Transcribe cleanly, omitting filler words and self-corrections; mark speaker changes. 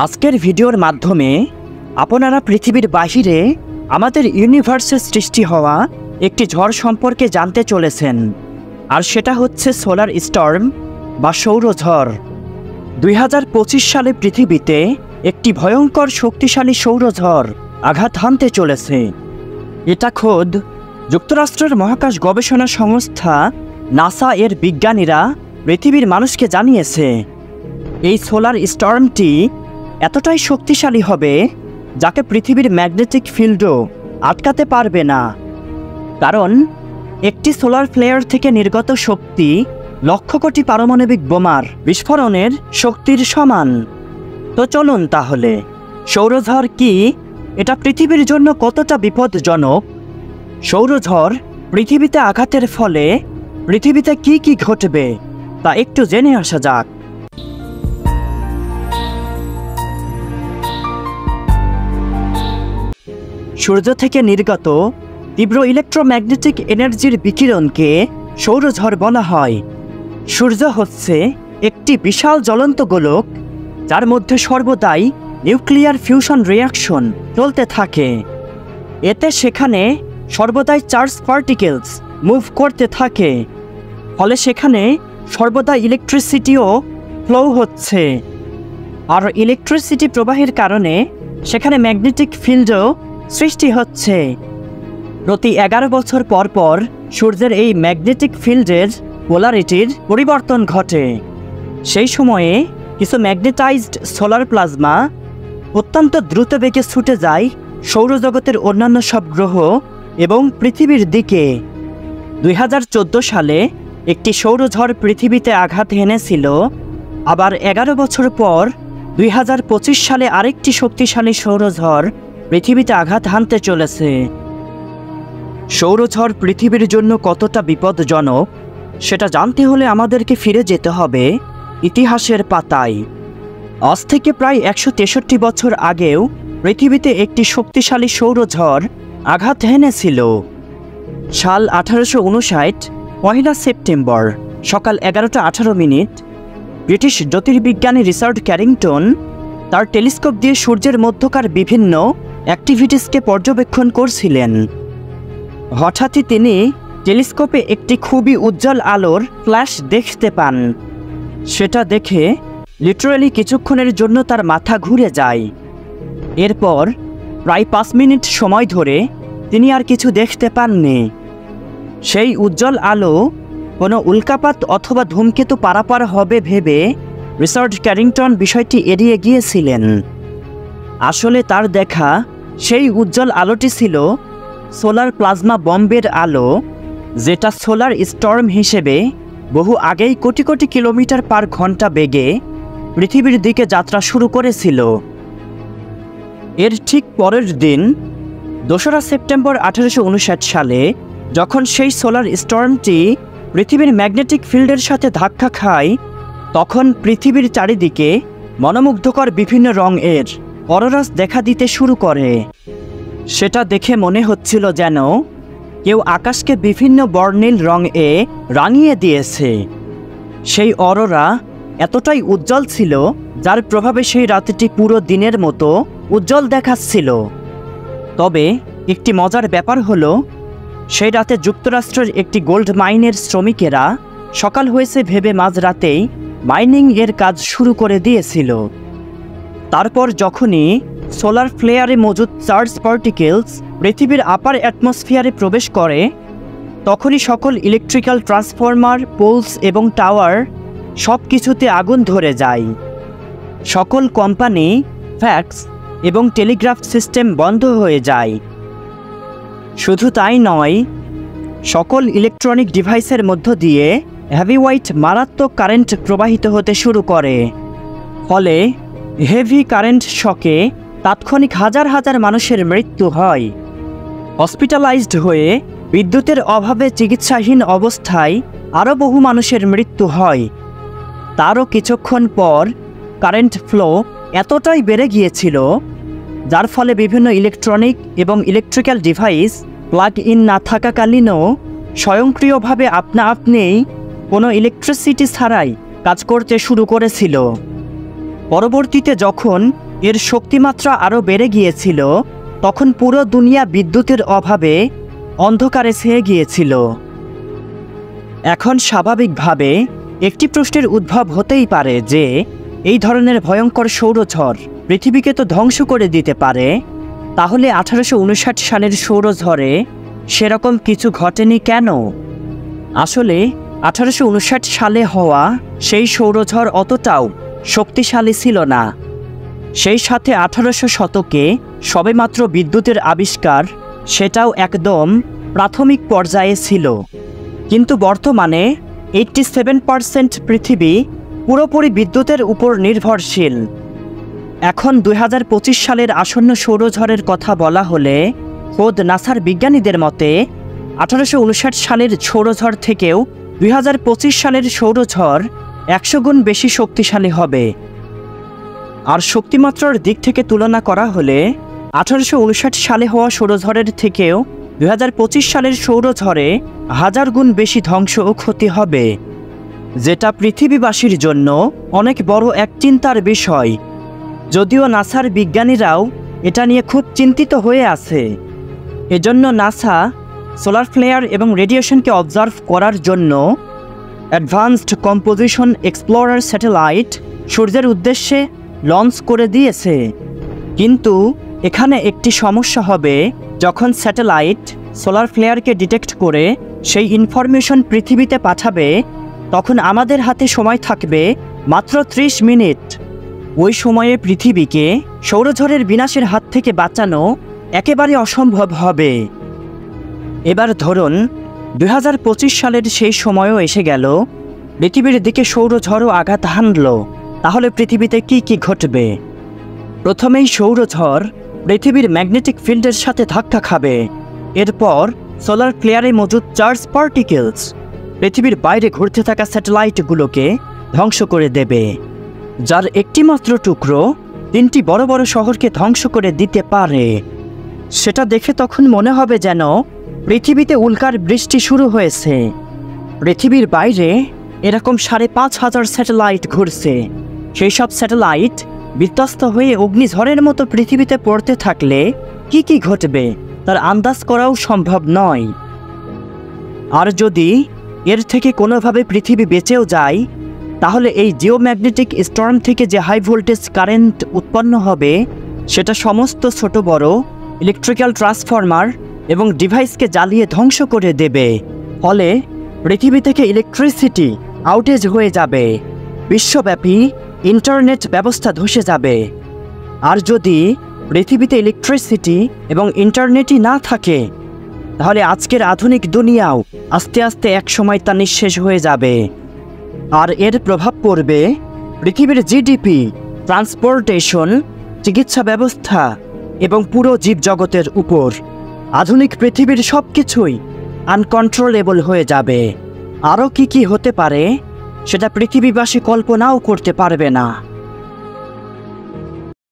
Speaker 1: আজকের ভিডিওর মাধ্যমে আপনারা পৃথিবীর বাহিরে আমাদের ইউনিভার্সে সৃষ্টি হওয়া একটি ঝড় সম্পর্কে জানতে চলেছেন, আর সেটা হচ্ছে সোলার স্টর্ম বা সৌরঝড়। 2025 সালে পৃথিবীতে একটি ভয়ঙ্কর শক্তিশালী সৌরঝড় আঘাত হানতে চলেছে। এটা খোদ যুক্তরাষ্ট্রের মহাকাশ গবেষণা সংস্থা নাসা এর বিজ্ঞানীরা পৃথিবীর মানুষকে জানিয়েছে। এই সোলার স্টর্মটি এতটাই শক্তিশালী হবে যাকে পৃথিবীর ম্যাগনেটিক ফিল্ডও আটকাতে পারবে না, কারণ একটি সোলার ফ্লেয়ার থেকে নির্গত শক্তি লক্ষ কোটি পারমাণবিক বোমার বিস্ফোরণের শক্তির সমান। তো চলুন তাহলে, সৌরঝড় কি, এটা পৃথিবীর জন্য কতটা বিপজ্জনক, সৌরঝড় পৃথিবীতে আঘাতের ফলে পৃথিবীতে কি কি ঘটবে তা একটু জেনে আসা যাক। সূর্য থেকে নির্গত তীব্র ইলেকট্রোম্যাগনেটিক এনার্জির বিকিরণকে সৌরঝড় বলা হয়। সূর্য হচ্ছে একটি বিশাল জ্বলন্ত গোলক, যার মধ্যে সর্বদাই নিউক্লিয়ার ফিউশন রিঅ্যাকশন চলতে থাকে। এতে সেখানে সর্বদাই চার্জ পার্টিকেলস মুভ করতে থাকে, ফলে সেখানে সর্বদা ইলেকট্রিসিটিও ফ্লো হচ্ছে। আর ইলেকট্রিসিটি প্রবাহের কারণে সেখানে ম্যাগনেটিক ফিল্ডও সৃষ্টি হচ্ছে। প্রতি 11 বছর পর পর সূর্যের এই ম্যাগনেটিক ফিল্ডের পোলারিটির পরিবর্তন ঘটে। সেই সময়ে কিছু ম্যাগনেটাইজড সোলার প্লাজমা অত্যন্ত দ্রুত বেগে ছুটে যায় সৌরজগতের অন্যান্য সব গ্রহ এবং পৃথিবীর দিকে। 2014 সালে একটি সৌরঝড় পৃথিবীতে আঘাত হেনেছিল। আবার 11 বছর পর 2025 সালে আরেকটি শক্তিশালী সৌরঝড় পৃথিবীতে আঘাত হানতে চলেছে। সৌরঝড় পৃথিবীর জন্য কতটা বিপজ্জনক সেটা জানতে হলে আমাদেরকে ফিরে যেতে হবে ইতিহাসের পাতায়। আজ থেকে প্রায় 163 বছর আগেও পৃথিবীতে একটি শক্তিশালী সৌরঝড় আঘাত হেনেছিল। সাল 1859, 1 সেপ্টেম্বর সকাল 11:18 ব্রিটিশ জ্যোতির্বিজ্ঞানী রিচার্ড ক্যারিংটন তার টেলিস্কোপ দিয়ে সূর্যের মধ্যকার বিভিন্ন অ্যাক্টিভিটিসকে পর্যবেক্ষণ করছিলেন। হঠাৎই তিনি টেলিস্কোপে একটি খুবই উজ্জ্বল আলোর ফ্ল্যাশ দেখতে পান। সেটা দেখে লিটারালি কিছুক্ষণের জন্য তার মাথা ঘুরে যায়। এরপর প্রায় 5 মিনিট সময় ধরে তিনি আর কিছু দেখতে পাননি। সেই উজ্জ্বল আলো কোনো উল্কাপাত অথবা ধূমকেতু পারাপার হবে ভেবে রিচার্ড ক্যারিংটন বিষয়টি এড়িয়ে গিয়েছিলেন। আসলে তার দেখা সেই উজ্জ্বল আলোটি ছিল সোলার প্লাজমা বম্বের আলো, যেটা সোলার স্টর্ম হিসেবে বহু আগেই কোটি কোটি কিলোমিটার পার ঘন্টা বেগে পৃথিবীর দিকে যাত্রা শুরু করেছিল। এর ঠিক পরের দিন 2 সেপ্টেম্বর 1859 সালে যখন সেই সোলার স্টর্মটি পৃথিবীর ম্যাগনেটিক ফিল্ডের সাথে ধাক্কা খায়, তখন পৃথিবীর চারিদিকে মনোমুগ্ধকর বিভিন্ন রঙের অরোরাস দেখা দিতে শুরু করে। সেটা দেখে মনে হচ্ছিল যেন কেউ আকাশকে বিভিন্ন বর্ণিল রঙে রাঙিয়ে দিয়েছে। সেই অরোরা এতটাই উজ্জ্বল ছিল যার প্রভাবে সেই রাতটি পুরো দিনের মতো উজ্জ্বল দেখাচ্ছিল। তবে একটি মজার ব্যাপার হলো, সেই রাতে যুক্তরাষ্ট্রের একটি গোল্ড মাইনের শ্রমিকেরা সকাল হয়েছে ভেবে মাঝরাতেই মাইনিং এর কাজ শুরু করে দিয়েছিল। তারপর যখনই সোলার ফ্লেয়ারে মজুদ চার্জ পার্টিকেলস পৃথিবীর আপার অ্যাটমসফিয়ারে প্রবেশ করে, তখনই সকল ইলেকট্রিক্যাল ট্রান্সফরমার, পোলস এবং টাওয়ার সব কিছুতে আগুন ধরে যায়। সকল কোম্পানি, ফ্যাক্স এবং টেলিগ্রাফ সিস্টেম বন্ধ হয়ে যায়। শুধু তাই নয়, সকল ইলেকট্রনিক ডিভাইসের মধ্য দিয়ে হেভি ওয়াইট মারাত্মক কারেন্ট প্রবাহিত হতে শুরু করে। ফলে হেভি কারেন্ট শকে তাৎক্ষণিক হাজার হাজার মানুষের মৃত্যু হয়। হসপিটালাইজড হয়ে বিদ্যুতের অভাবে চিকিৎসাহীন অবস্থায় আরও বহু মানুষের মৃত্যু হয়। তারও কিছুক্ষণ পর কারেন্ট ফ্লো এতটাই বেড়ে গিয়েছিল, যার ফলে বিভিন্ন ইলেকট্রনিক এবং ইলেকট্রিক্যাল ডিভাইস প্লাগ ইন না থাকাকালীনও স্বয়ংক্রিয়ভাবে আপনা আপনিই কোনো ইলেকট্রিসিটি ছাড়াই কাজ করতে শুরু করেছিল। পরবর্তীতে যখন এর শক্তিমাত্রা আরও বেড়ে গিয়েছিল, তখন পুরো দুনিয়া বিদ্যুতের অভাবে অন্ধকারে ছেয়ে গিয়েছিল। এখন স্বাভাবিকভাবে একটি প্রশ্নের উদ্ভব হতেই পারে যে এই ধরনের ভয়ঙ্কর সৌরঝড় পৃথিবীকে তো ধ্বংস করে দিতে পারে, তাহলে 1859 সালের সৌরঝড়ে সেরকম কিছু ঘটেনি কেন? আসলে 1859 সালে হওয়া সেই সৌরঝড় অতটাও শক্তিশালী ছিল না। সেই সাথে 1800 শতকে সবেমাত্র বিদ্যুতের আবিষ্কার, সেটাও একদম প্রাথমিক পর্যায়ে ছিল। কিন্তু বর্তমানে 87% পৃথিবী পুরোপুরি বিদ্যুতের উপর নির্ভরশীল। এখন 2025 সালের আসন্ন সৌরঝড়ের কথা বলা হলে খোদ নাসার বিজ্ঞানীদের মতে 1859 সালের সৌরঝড় থেকেও 2025 সালের সৌরঝড় 100 গুণ বেশি শক্তিশালী হবে। আর শক্তিমাত্রার দিক থেকে তুলনা করা হলে 1859 সালে হওয়া সৌরঝড়ের থেকেও 2025 সালের সৌরঝড়ে 1000 গুণ বেশি ধ্বংস ও ক্ষতি হবে, যেটা পৃথিবীবাসীর জন্য অনেক বড় এক চিন্তার বিষয়। যদিও নাসার বিজ্ঞানীরাও এটা নিয়ে খুব চিন্তিত হয়ে আছে। এজন্য নাসা সোলার ফ্লেয়ার এবং রেডিয়েশনকে অবজার্ভ করার জন্য অ্যাডভান্সড কম্পোজিশন এক্সপ্লোরার স্যাটেলাইট সূর্যের উদ্দেশ্যে লঞ্চ করে দিয়েছে। কিন্তু এখানে একটি সমস্যা হবে, যখন স্যাটেলাইট সোলার ফ্লেয়ারকে ডিটেক্ট করে সেই ইনফরমেশন পৃথিবীতে পাঠাবে, তখন আমাদের হাতে সময় থাকবে মাত্র 30 মিনিট। ওই সময়ে পৃথিবীকে সৌরঝড়ের বিনাশের হাত থেকে বাঁচানো একেবারে অসম্ভব হবে। এবার ধরুন 2025 সালের সেই সময়ও এসে গেল, পৃথিবীর দিকে সৌরঝড়ও আঘাত হানল, তাহলে পৃথিবীতে কি কি ঘটবে? প্রথমেই সৌরঝড় পৃথিবীর ম্যাগনেটিক ফিল্ডের সাথে ধাক্কা খাবে। এরপর সোলার ফ্লেয়ারে মজুদ চার্জ পার্টিকেলস পৃথিবীর বাইরে ঘুরতে থাকা স্যাটেলাইটগুলোকে ধ্বংস করে দেবে, যার একটিমাত্র টুকরো 3টি বড় বড় শহরকে ধ্বংস করে দিতে পারে। সেটা দেখে তখন মনে হবে যেন পৃথিবীতে উল্কার বৃষ্টি শুরু হয়েছে। পৃথিবীর বাইরে এরকম 5500 স্যাটেলাইট ঘুরছে। সেই সব স্যাটেলাইট বিধ্বস্ত হয়ে অগ্নিঝড়ের মতো পৃথিবীতে পড়তে থাকলে কি কি ঘটবে তার আন্দাজ করাও সম্ভব নয়। আর যদি এর থেকে কোনোভাবে পৃথিবী বেঁচেও যায়, তাহলে এই জিওম্যাগনেটিক স্টর্ম থেকে যে হাই ভোল্টেজ কারেন্ট উৎপন্ন হবে, সেটা সমস্ত ছোট বড় ইলেকট্রিক্যাল ট্রান্সফরমার এবং ডিভাইসকে জ্বালিয়ে ধ্বংস করে দেবে। ফলে পৃথিবী থেকে ইলেকট্রিসিটি আউটেজ হয়ে যাবে, বিশ্বব্যাপী ইন্টারনেট ব্যবস্থা ধসে যাবে। আর যদি পৃথিবীতে ইলেকট্রিসিটি এবং ইন্টারনেটই না থাকে, তাহলে আজকের আধুনিক দুনিয়াও আস্তে আস্তে একসময় তা নিঃশেষ হয়ে যাবে। আর এর প্রভাব পড়বে পৃথিবীর জিডিপি, ট্রান্সপোর্টেশন, চিকিৎসা ব্যবস্থা এবং পুরো জীবজগতের উপর। আধুনিক পৃথিবীর সব কিছুই আনকন্ট্রোলেবল হয়ে যাবে। আরও কি কি হতে পারে সেটা পৃথিবীবাসী কল্পনাও করতে পারবে না।